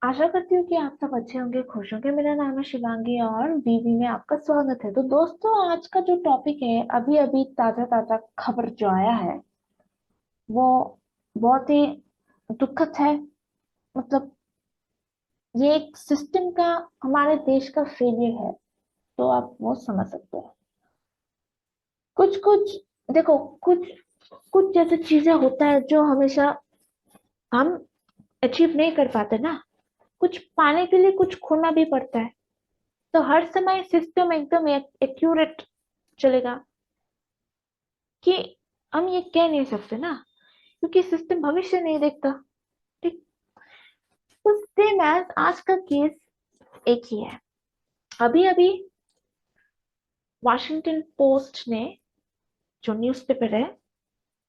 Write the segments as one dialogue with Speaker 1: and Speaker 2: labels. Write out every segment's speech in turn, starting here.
Speaker 1: आशा करती हूँ कि आप सब अच्छे होंगे, खुश होंगे। मेरा नाम है शिवांगी और बीवी में आपका स्वागत है। तो दोस्तों, आज का जो टॉपिक है, अभी अभी ताजा ताजा खबर जो आया है वो बहुत ही दुखद है। मतलब ये एक सिस्टम का, हमारे देश का फेलियर है। तो आप वो समझ सकते हैं। कुछ कुछ देखो, कुछ कुछ जैसे चीजें होता है जो हमेशा हम अचीव नहीं कर पाते ना। कुछ पाने के लिए कुछ खोना भी पड़ता है। तो हर समय सिस्टम एकदम एक्यूरेट चलेगा कि हम ये कह नहीं सकते ना, क्योंकि सिस्टम भविष्य नहीं देखता। ठीक। तो सेम एज आज का केस एक ही है। अभी अभी वॉशिंगटन पोस्ट ने, जो न्यूज़पेपर है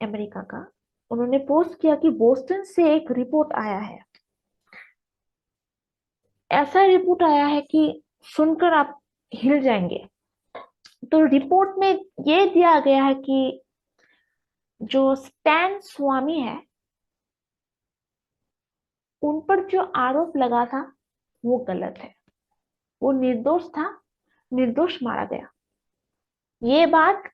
Speaker 1: अमेरिका का, उन्होंने पोस्ट किया कि बोस्टन से एक रिपोर्ट आया है। ऐसा रिपोर्ट आया है कि सुनकर आप हिल जाएंगे। तो रिपोर्ट में ये दिया गया है कि जो स्टैन स्वामी है, उन पर जो आरोप लगा था वो गलत है। वो निर्दोष था, निर्दोष मारा गया। ये बात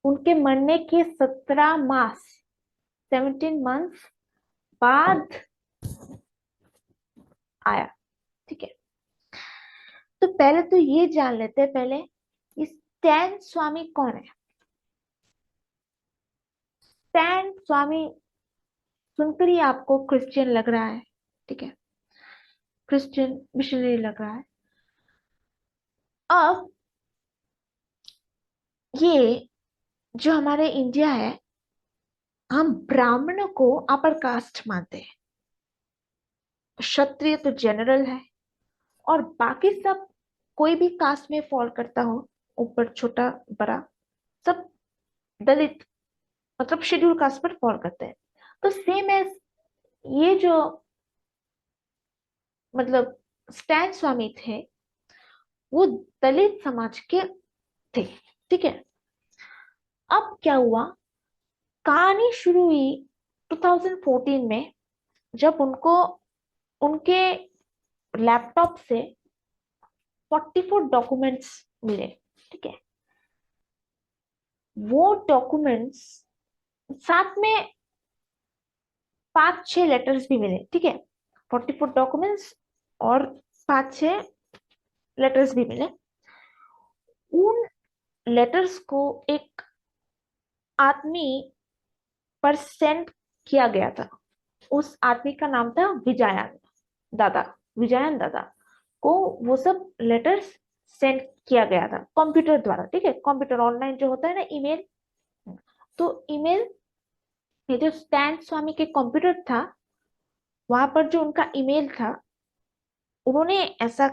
Speaker 1: उनके मरने के 17 मास, 17 मंथ्स बाद आया। ठीक है। तो पहले तो ये जान लेते हैं, पहले इस स्टैन स्वामी कौन है। स्टैन स्वामी सुनकर ही आपको क्रिश्चियन लग रहा है। ठीक है, क्रिश्चियन मिशनरी लग रहा है। अब ये जो हमारे इंडिया है, हम ब्राह्मणों को अपर कास्ट मानते हैं। क्षत्रिय तो जनरल है, और बाकी सब कोई भी कास्ट में फॉल करता हो, ऊपर छोटा बड़ा, सब दलित मतलब शेड्यूल कास्ट पर फॉल करते हैं। तो सेम एज ये जो मतलब स्टैन स्वामी थे, वो दलित समाज के थे। ठीक है। अब क्या हुआ, कहानी शुरू हुई 2014 में, जब उनको उनके लैपटॉप से 44 डॉक्यूमेंट्स मिले। ठीक है। वो डॉक्यूमेंट्स साथ में 5-6 लेटर्स भी मिले। ठीक है, 44 डॉक्यूमेंट्स और 5-6 लेटर्स भी मिले। उन लेटर्स को एक आदमी पर सेंड किया गया था। उस आदमी का नाम था विजयान दादा। विजयन दादा को वो सब लेटर्स सेंड किया गया था कंप्यूटर द्वारा। ठीक है, कंप्यूटर ऑनलाइन जो होता है ना, ईमेल। तो ईमेल, ये जो स्टैन स्वामी के कंप्यूटर था, वहां पर जो उनका ईमेल था, उन्होंने ऐसा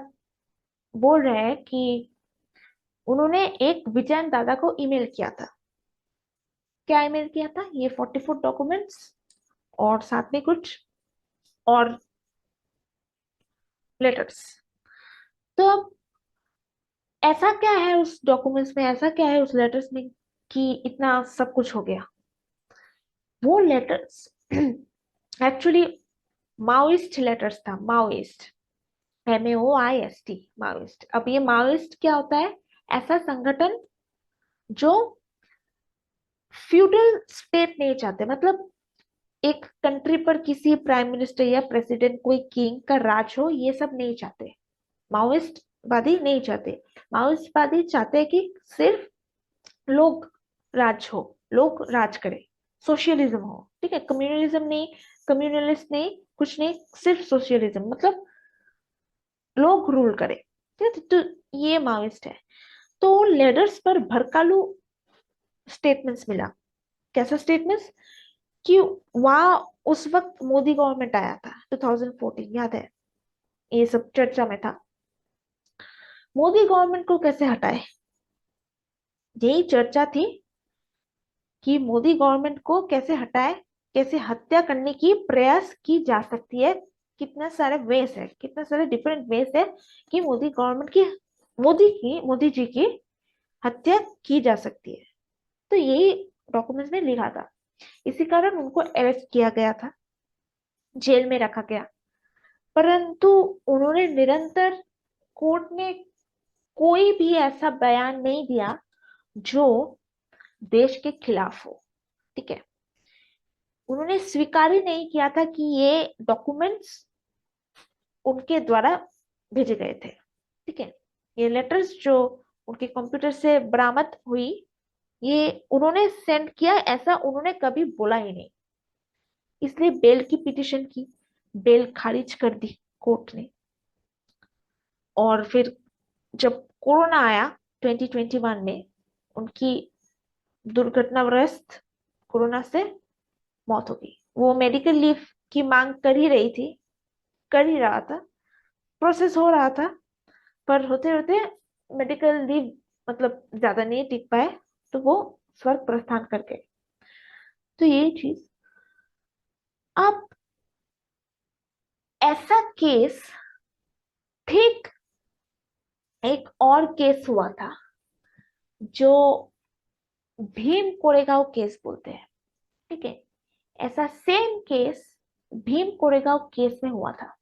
Speaker 1: बोल रहे हैं कि उन्होंने एक विजयन दादा को ईमेल किया था। क्या ईमेल किया था? ये 44 डॉक्यूमेंट्स और साथ में कुछ और लेटर्स। तो अब ऐसा क्या है उस डॉक्यूमेंट्स में, ऐसा क्या है उस लेटर्स में कि इतना सब कुछ हो गया? वो लेटर्स एक्चुअली माओइस्ट लेटर्स था। Maoist, MAOIST, Maoist. अब ये माओइस्ट क्या होता है? ऐसा संगठन जो फ्यूडल स्टेट नहीं चाहते। मतलब एक कंट्री पर किसी प्राइम मिनिस्टर या प्रेसिडेंट, कोई किंग का राज हो, ये सब नहीं चाहते। माओइस्ट वादी नहीं चाहते। माओइस्ट वादी चाहते हैं कि सिर्फ लोग राज हो, लोग राज करे, सोशलिज्म हो। ठीक है, कम्युनलिज्म नहीं, कम्युनलिस्ट नहीं, कुछ नहीं, सिर्फ सोशलिज्म, मतलब लोग रूल करे। ठीक है, तो ये माओइस्ट है। तो लेडर्स पर भड़कालू स्टेटमेंट्स मिला। कैसा स्टेटमेंट्स? कि वहां उस वक्त मोदी गवर्नमेंट आया था, 2014, याद है? ये सब चर्चा में था। मोदी गवर्नमेंट को कैसे हटाए, यही चर्चा थी कि मोदी गवर्नमेंट को कैसे हटाए, कैसे हत्या करने की प्रयास की जा सकती है। कितने सारे वेज है, कितने सारे डिफरेंट वेज है कि मोदी गवर्नमेंट की, मोदी जी की हत्या की जा सकती है। तो यही डॉक्यूमेंट्स में लिखा था। इसी कारण उनको अरेस्ट किया गया था, जेल में रखा गया। परंतु उन्होंने निरंतर कोर्ट में कोई भी ऐसा बयान नहीं दिया जो देश के खिलाफ हो। ठीक है, उन्होंने स्वीकार ही नहीं किया था कि ये डॉक्यूमेंट्स उनके द्वारा भेजे गए थे। ठीक है, ये लेटर्स जो उनके कंप्यूटर से बरामद हुई, ये उन्होंने सेंड किया, ऐसा उन्होंने कभी बोला ही नहीं। इसलिए बेल की पिटीशन की, बेल खारिज कर दी कोर्ट ने। और फिर जब कोरोना आया 2021 में, उनकी दुर्घटनाग्रस्त कोरोना से मौत हो गई। वो मेडिकल लीव की मांग कर ही रही थी, कर ही रहा था, प्रोसेस हो रहा था, पर होते होते मेडिकल लीव मतलब ज्यादा नहीं टिक पाए, तो वो स्वर्ग प्रस्थान कर गए। तो ये चीज। अब ऐसा केस ठीक एक और केस हुआ था जो भीम कोरेगांव केस बोलते हैं। ठीक है, ऐसा same case Bhim Koregaon case में हुआ था।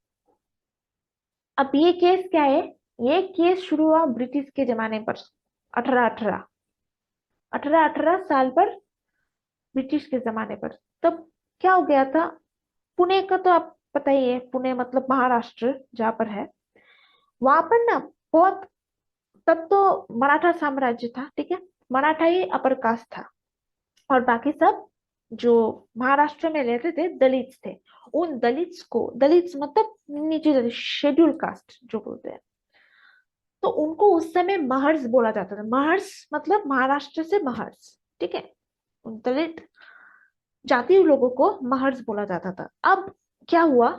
Speaker 1: अब ये केस क्या है? ये केस शुरू हुआ ब्रिटिश के जमाने पर, 1818 साल पर, ब्रिटिश के जमाने पर। तब क्या हो गया था, पुणे का तो आप पता ही है, पुणे मतलब महाराष्ट्र जहाँ पर है, वहां पर ना बहुत, तब तो मराठा साम्राज्य था। ठीक है, मराठा ही अपर कास्ट था, और बाकी सब जो महाराष्ट्र में रहते थे दलित्स थे। उन दलित्स को, दलित्स मतलब नीचे शेड्यूल कास्ट जो बोलते हैं, तो उनको उस समय महर्ष बोला जाता था। महर्ष मतलब महाराष्ट्र से महर्ष। ठीक है, उन दलित जाति लोगों को महर्ष बोला जाता था। अब क्या हुआ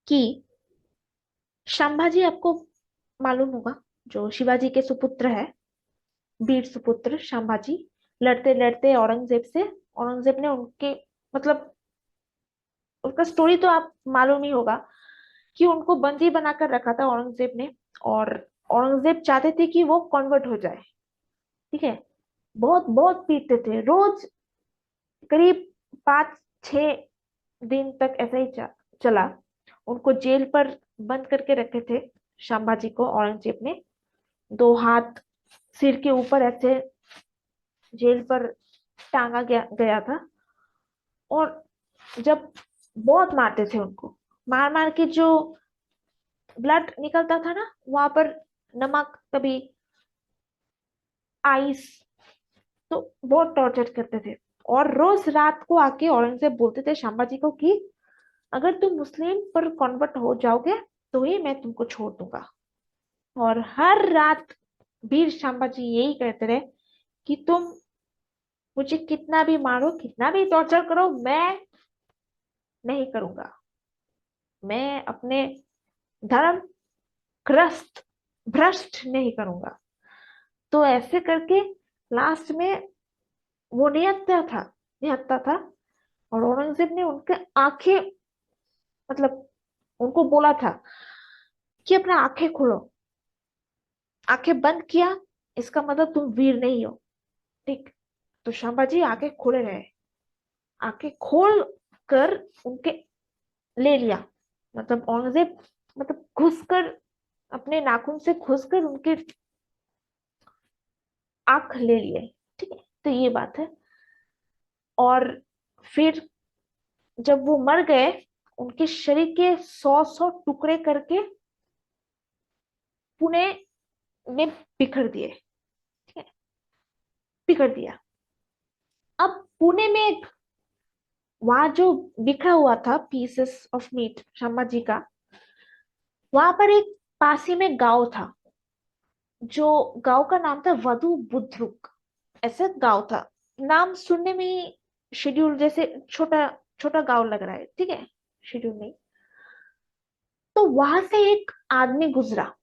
Speaker 1: कि संभाजी, आपको मालूम होगा, जो शिवाजी के सुपुत्र है, वीर सुपुत्र संभाजी, लड़ते लड़ते औरंगजेब से, औरंगजेब ने उनके मतलब उसका स्टोरी तो आप मालूम ही होगा कि उनको बंदी बनाकर रखा था औरंगजेब ने। और औरंगजेब चाहते थे कि वो कन्वर्ट हो जाए। ठीक है, बहुत बहुत पीटते थे रोज, करीब 5-6 दिन तक ऐसा ही चला। उनको जेल पर बंद करके रखे थे संभाजी को, औरंगजेब ने। 2 हाथ सिर के ऊपर ऐसे जेल पर टांगा गया था। और जब बहुत मारते थे उनको, मार मार के जो ब्लड निकलता था ना, वहां पर नमक, कभी आइस, तो बहुत टॉर्चर करते थे। और रोज रात को आके औरंगजेब बोलते थे संभाजी को कि अगर तुम मुस्लिम पर कन्वर्ट हो जाओगे तो ही मैं तुमको छोड़ दूंगा। और हर रात वीर संभाजी यही कहते रहे कि तुम मुझे कितना भी मारो, कितना भी टॉर्चर करो, मैं नहीं करूंगा, मैं अपने धर्म ग्रस्त भ्रष्ट नहीं करूंगा। तो ऐसे करके लास्ट में वो निहत्ता था। और औरंगजेब ने उनके आंखें, मतलब उनको बोला था कि अपना आंखें खोलो। आंखें बंद किया, इसका मतलब तुम वीर नहीं हो। ठीक, तो संभाजी आंखें खोले रहे, आंखें खोल कर उनके ले लिया, मतलब औरंगजेब मतलब घुसकर, अपने नाखून से घुसकर उनके आंख ले लिए। ठीक है, तो ये बात है। और फिर जब वो मर गए, उनके शरीर के 100-100 टुकड़े करके पुणे में बिखर दिए। ठीक है, बिखर दिया। अब पुणे में एक, वहां जो बिखरा हुआ था pieces of meat Sharma ji का, वहां पर एक पास ही में गांव था, जो गांव का नाम था वधु बुद्रुक, ऐसा गांव था। नाम सुनने में ही शेड्यूल जैसे छोटा छोटा गांव लग रहा है। ठीक है, शेड्यूल नहीं। तो वहां से एक आदमी गुजरा,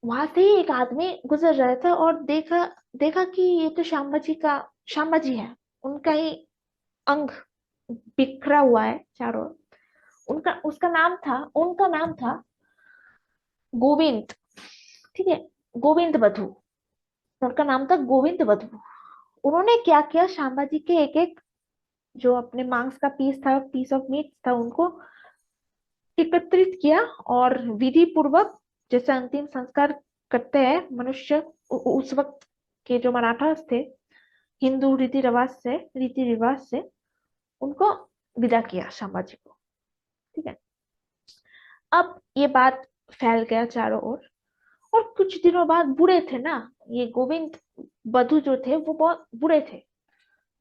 Speaker 1: वहां से ही एक आदमी गुजर रहा था, और देखा देखा कि ये तो श्यामा जी है। उनका ही अंग बिखरा हुआ है चारों ओर। उनका नाम था गोविंद। ठीक है, गोविंद वधु, उनका नाम था गोविंद वधु। उन्होंने क्या किया, श्यामा जी के एक एक जो अपने मांस का पीस था, पीस ऑफ मीट था, उनको एकत्रित किया और विधि पूर्वक जैसे अंतिम संस्कार करते हैं मनुष्य, उस वक्त के जो मराठा थे, हिंदू रीति रिवाज से उनको विदा किया संभाजी को। ठीक है। अब ये बात फैल गया चारों ओर, और कुछ दिनों बाद बुरे थे ना ये गोविंद बधु जो थे, वो बहुत बुरे थे।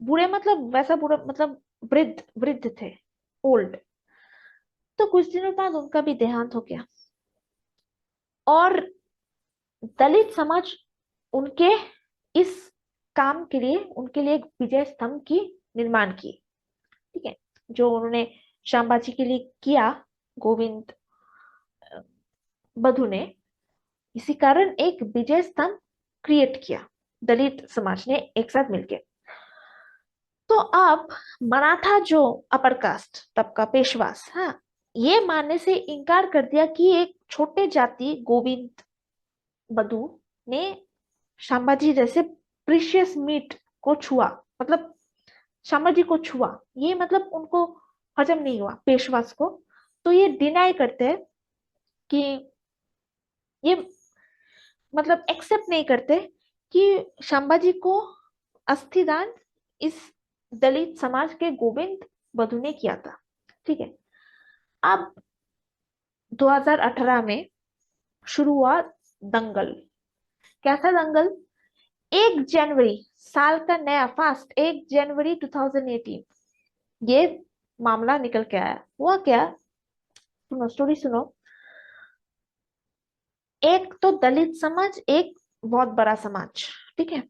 Speaker 1: बुरे मतलब वैसा बुरा मतलब वृद्ध वृद्ध थे, ओल्ड। तो कुछ दिनों बाद उनका भी देहांत हो गया, और दलित समाज उनके इस काम के लिए उनके लिए एक विजय स्तंभ की निर्माण की। ठीक है। जो उन्होंने श्यामबाजी के लिए किया गोविंद बधु ने, इसी कारण एक विजय स्तंभ क्रिएट किया दलित समाज ने एक साथ मिलकर। तो अब मराठा जो अपर कास्ट तबका पेशवास, हाँ, ये मानने से इनकार कर दिया कि एक छोटे जाति गोविंद बधु ने संभाजी जैसे प्रीशियस मीट को छुआ, मतलब संभाजी को छुआ, ये मतलब उनको हजम नहीं हुआ पेशवास को। तो ये डिनाई करते हैं कि ये मतलब एक्सेप्ट नहीं करते कि संभाजी को अस्थिदान इस दलित समाज के गोविंद बधु ने किया था। ठीक है। अब 2018 में शुरू हुआ दंगल। क्या था दंगल? 1 जनवरी, साल का नया फास्ट 1 जनवरी 2018 ये मामला निकल के आया। हुआ क्या? सुनो, स्टोरी सुनो। एक तो दलित समाज, एक बहुत बड़ा समाज। ठीक है।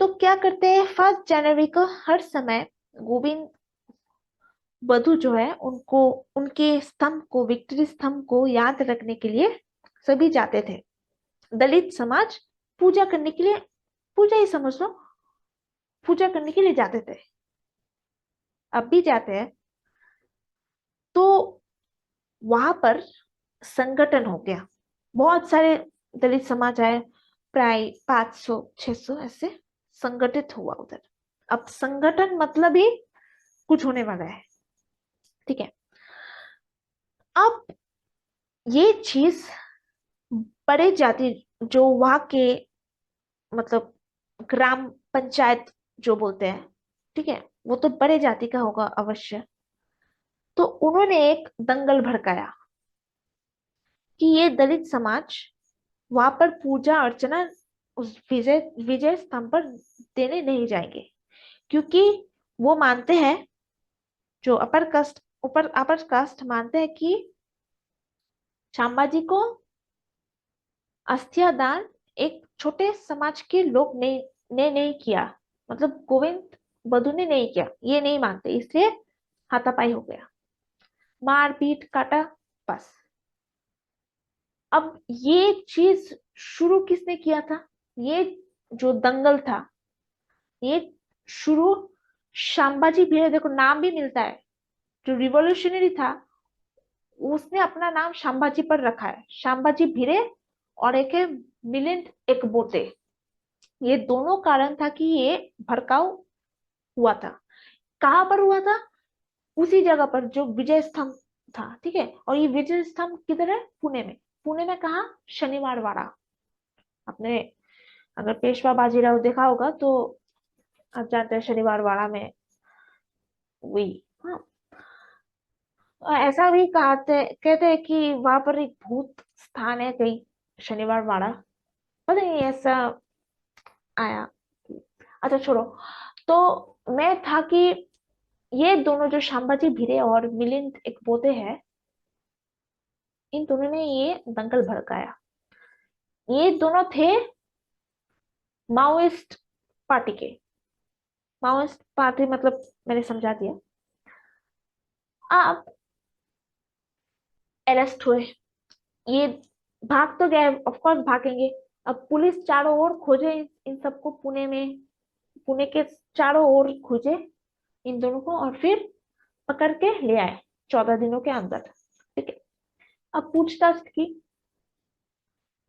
Speaker 1: तो क्या करते हैं, 1 जनवरी को हर समय गोविंद बधु जो है उनको, उनके स्तंभ को, विक्ट्री स्तंभ को याद रखने के लिए सभी जाते थे। दलित समाज पूजा करने के लिए, पूजा ही समझ लो, पूजा करने के लिए जाते थे, अब भी जाते हैं। तो वहां पर संगठन हो गया, बहुत सारे दलित समाज आए, प्राय 500 600 ऐसे संगठित हुआ उधर। अब संगठन मतलब ही कुछ होने वाला है। ठीक है। अब ये चीज बड़े जाति जो वहां के मतलब ग्राम पंचायत जो बोलते हैं, ठीक है, वो तो बड़े जाति का होगा अवश्य। तो उन्होंने एक दंगल भड़काया कि ये दलित समाज वहां पर पूजा अर्चना उस विजय विजय स्तंभ पर देने नहीं जाएंगे, क्योंकि वो मानते हैं, जो अपर कास्ट मानते हैं कि संभाजी को अस्थिया दान एक छोटे समाज के लोग ने नहीं किया, मतलब गोविंद बधु ने नहीं किया, ये नहीं मानते, इसलिए हाथापाई हो गया, मार पीट काटा, बस। अब ये चीज शुरू किसने किया था? ये जो दंगल था, ये शुरू संभाजी भिड़े, देखो नाम भी मिलता है, जो रिवॉल्यूशनरी था उसने अपना नाम संभाजी पर रखा है, संभाजी भिड़े, और एक है मिलिंद एकबोटे। ये दोनों कारण था कि ये भड़काऊ हुआ था। कहाँ पर हुआ था? उसी जगह पर जो विजय स्तंभ था। ठीक है। और ये विजय स्तंभ किधर है? पुणे में। पुणे में कहा? शनिवार वाड़ा। आपने अगर पेशवा बाजीराव देखा होगा तो आप जानते हैं शनिवार वाड़ा में हुई। हाँ। और ऐसा भी कहते हैं कि वहां पर एक भूत स्थान है कहीं, शनिवार वाड़ा, पता नहीं ऐसा आया। अच्छा छोड़ो। तो मैं था कि ये दोनों जो संभाजी भिड़े और मिलिंद एकबोटे हैं, इन दोनों ने ये दंगल भड़काया। ये दोनों थे माओइस्ट पार्टी के। माओइस्ट पार्टी मतलब मैंने समझा दिया। अब अरेस्ट हुए, ये भाग तो गए, ऑफ कोर्स भागेंगे। अब पुलिस चारों ओर खोजे इन सबको, पुणे में, पुणे के चारों ओर खोजे इन दोनों को, और फिर पकड़ के ले आए 14 दिनों के अंदर। ठीक है। अब पूछताछ की।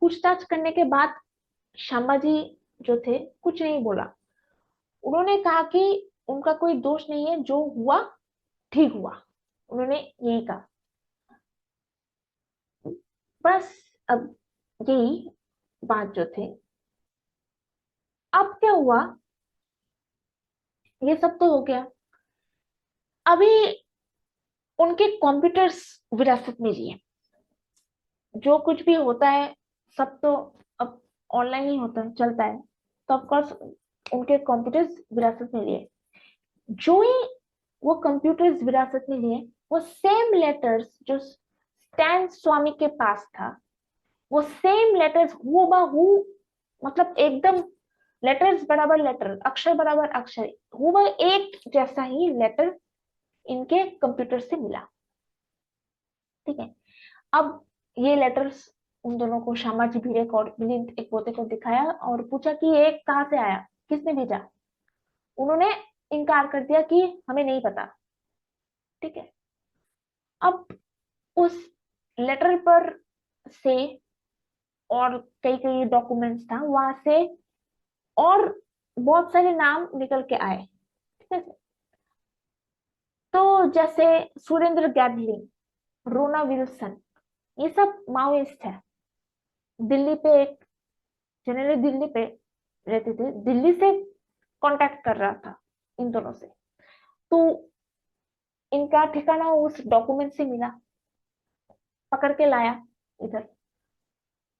Speaker 1: पूछताछ करने के बाद संभाजी जो थे कुछ नहीं बोला। उन्होंने कहा कि उनका कोई दोष नहीं है, जो हुआ ठीक हुआ, उन्होंने यही कहा। अब यही बात जो थी, अब क्या हुआ, ये सब तो हो गया। अभी उनके कंप्यूटर्स विरासत में लिए, जो कुछ भी होता है सब तो अब ऑनलाइन ही होता है, चलता है, तो ऑफकोर्स उनके कंप्यूटर्स विरासत में लिए। जो ही वो कंप्यूटर्स विरासत में लिए, वो सेम लेटर्स जो स्टैन स्वामी के पास था, वो सेम लेटर्स हूबहू, मतलब एकदम लेटर्स बराबर लेटर, अक्षर बराबर अक्षर, हुआ एक जैसा ही लेटर इनके कंप्यूटर से मिला। ठीक है। अब ये लेटर्स उन दोनों को श्यामाजी भिड़े को और मिलिंद एक पोते को दिखाया और पूछा कि ये कहाँ से आया, किसने भेजा। उन्होंने इनकार कर दिया कि हमें नहीं पता। ठीक है। अब उस लेटर पर से और कई कई डॉक्यूमेंट्स था वहां से, और बहुत सारे नाम निकल के आए। ठीक है। तो जैसे सुरेंद्र गैदलिन, रोना विल्सन, ये सब माओइस्ट है। दिल्ली पे एक जनरली दिल्ली पे रहते थे, दिल्ली से कांटेक्ट कर रहा था इन दोनों से। तो इनका ठिकाना उस डॉक्यूमेंट से मिला, पकड़ के लाया इधर,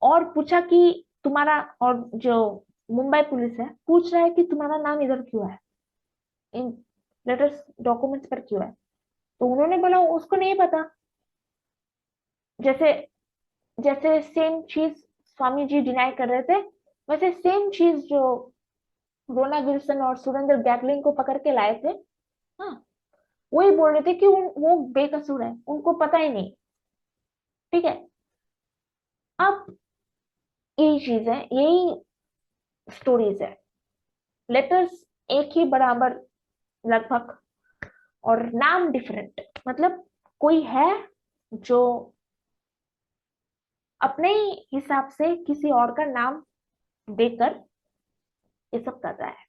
Speaker 1: और पूछा कि तुम्हारा, और जो मुंबई पुलिस है पूछ रहा है कि तुम्हारा नाम इधर क्यों है, इन लेटर्स डॉक्यूमेंट्स पर क्यों है। तो उन्होंने बोला उसको नहीं पता। जैसे जैसे सेम चीज स्वामी जी डिनाई कर रहे थे, वैसे सेम चीज जो रोना विल्सन और सुरेंद्र गैटलिन को पकड़ के लाए थे, हाँ, वही बोल रहे थे कि वो बेकसूर है, उनको पता ही नहीं। ठीक है। अब यही चीज है, यही स्टोरीज है। लेटर्स एक ही बराबर लगभग, और नाम डिफरेंट, मतलब कोई है जो अपने ही हिसाब से किसी और का नाम देकर ये सब कर रहा है।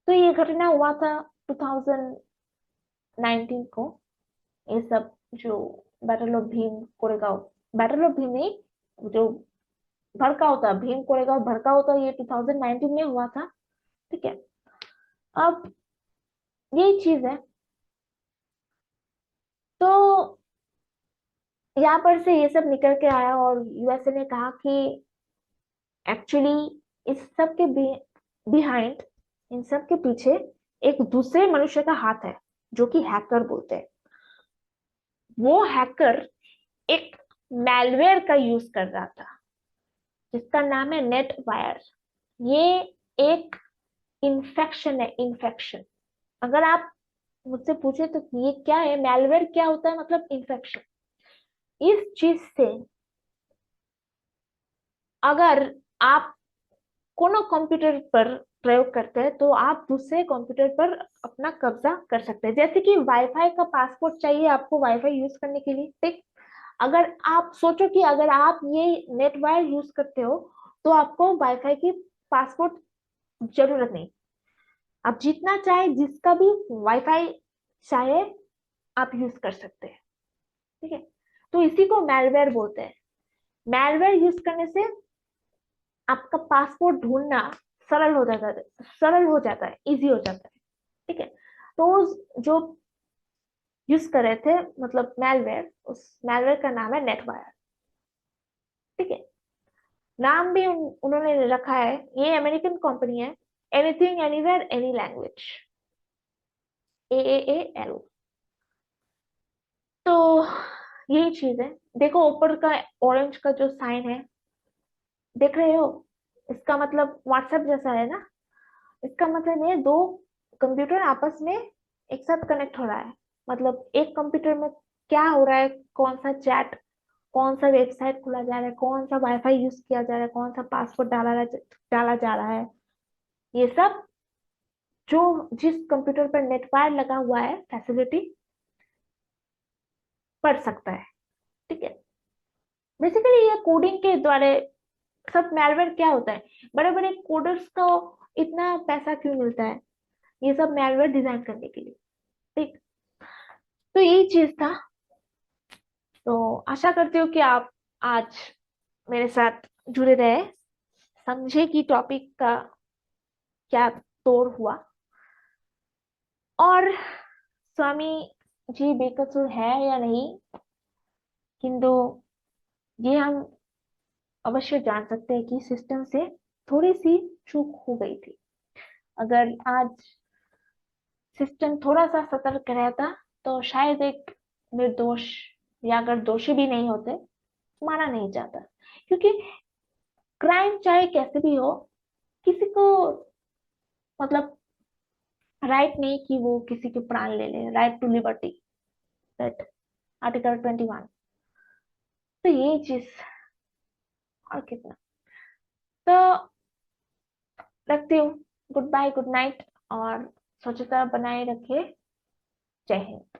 Speaker 1: तो ये घटना हुआ था 2019 को। ये सब जो battle of Bhim Koregaon, battle of Bhim नहीं, जो भड़काऊ था, भीम कोरेगांव भड़काऊ था, ये 2019 में हुआ था। ठीक है। अब यही चीज है। तो यहाँ पर से ये सब निकल के आया और यूएसए ने कहा कि एक्चुअली इस सब के बिहाइंड, इन सब के पीछे एक दूसरे मनुष्य का हाथ है, जो कि हैकर बोलते हैं। वो हैकर एक मैलवेयर का यूज कर रहा था, जिसका नाम है नेट वायर। ये एक इन्फेक्शन है, इन्फेक्शन। अगर आप मुझसे पूछे तो ये क्या है, मैलवेयर क्या होता है, मतलब इन्फेक्शन। इस चीज से अगर आप कोनो कंप्यूटर पर प्रयोग करते हैं तो आप दूसरे कंप्यूटर पर अपना कब्जा कर सकते हैं। जैसे कि वाईफाई का पासवर्ड चाहिए आपको वाईफाई यूज करने के लिए, ठीक। अगर आप सोचो कि अगर आप ये नेट वायर यूज करते हो तो आपको वाईफाई की पासवर्ड जरूरत नहीं, आप जितना चाहे जिसका भी वाईफाई चाहे आप यूज कर सकते हैं। ठीक है। तो इसी को मैलवेयर बोलते हैं। मैलवेयर यूज करने से आपका पासपोर्ट ढूंढना सरल हो जाता है, सरल हो जाता है, इजी हो जाता है। ठीक है। तो जो यूज कर रहे थे, मतलब मैलवेयर, उस मैलवेयर का नाम है नेटवायर। ठीक है। नाम भी उन्होंने रखा है, ये अमेरिकन कंपनी है, anything anywhere any language, AAAL। तो यही चीज है। देखो ऊपर का ऑरेंज का जो साइन है, देख रहे हो, इसका मतलब व्हाट्सएप जैसा है ना। इसका मतलब ये दो कंप्यूटर आपस में एक साथ कनेक्ट हो रहा है। मतलब एक कंप्यूटर में क्या हो रहा है, कौन सा चैट, कौन सा वेबसाइट खोला जा रहा है, कौन सा वाईफाई यूज किया जा रहा है, कौन सा पासवर्ड डाला जा रहा है, ये सब जो जिस कंप्यूटर पर नेटवायर लगा हुआ है फैसिलिटी पढ़ सकता है। ठीक है। बेसिकली ये कोडिंग के द्वारा सब। मैलवेयर क्या होता है, बड़े बड़े कोडर्स को इतना पैसा क्यों मिलता है ये सब मैलवेयर डिजाइन करने के लिए। ठीक। तो यही चीज था। तो आशा करती हूँ कि आप आज मेरे साथ जुड़े रहे, समझे कि टॉपिक का क्या तोड़ हुआ, और स्वामी जी बेकसूर है या नहीं, किंतु ये हम अवश्य जान सकते हैं कि सिस्टम से थोड़ी सी चूक हो गई थी। अगर आज सिस्टम थोड़ा सा सतर्क रहता तो शायद एक निर्दोष, या अगर दोषी भी नहीं होते, मारा नहीं जाता। क्योंकि क्राइम चाहे कैसे भी हो, किसी को मतलब राइट नहीं कि वो किसी के प्राण ले ले, right to liberty, that article 21। तो ये चीज, और कितना, तो रखती हूँ। गुड बाय, गुड नाइट, और स्वच्छता बनाए रखे। जय हिंद।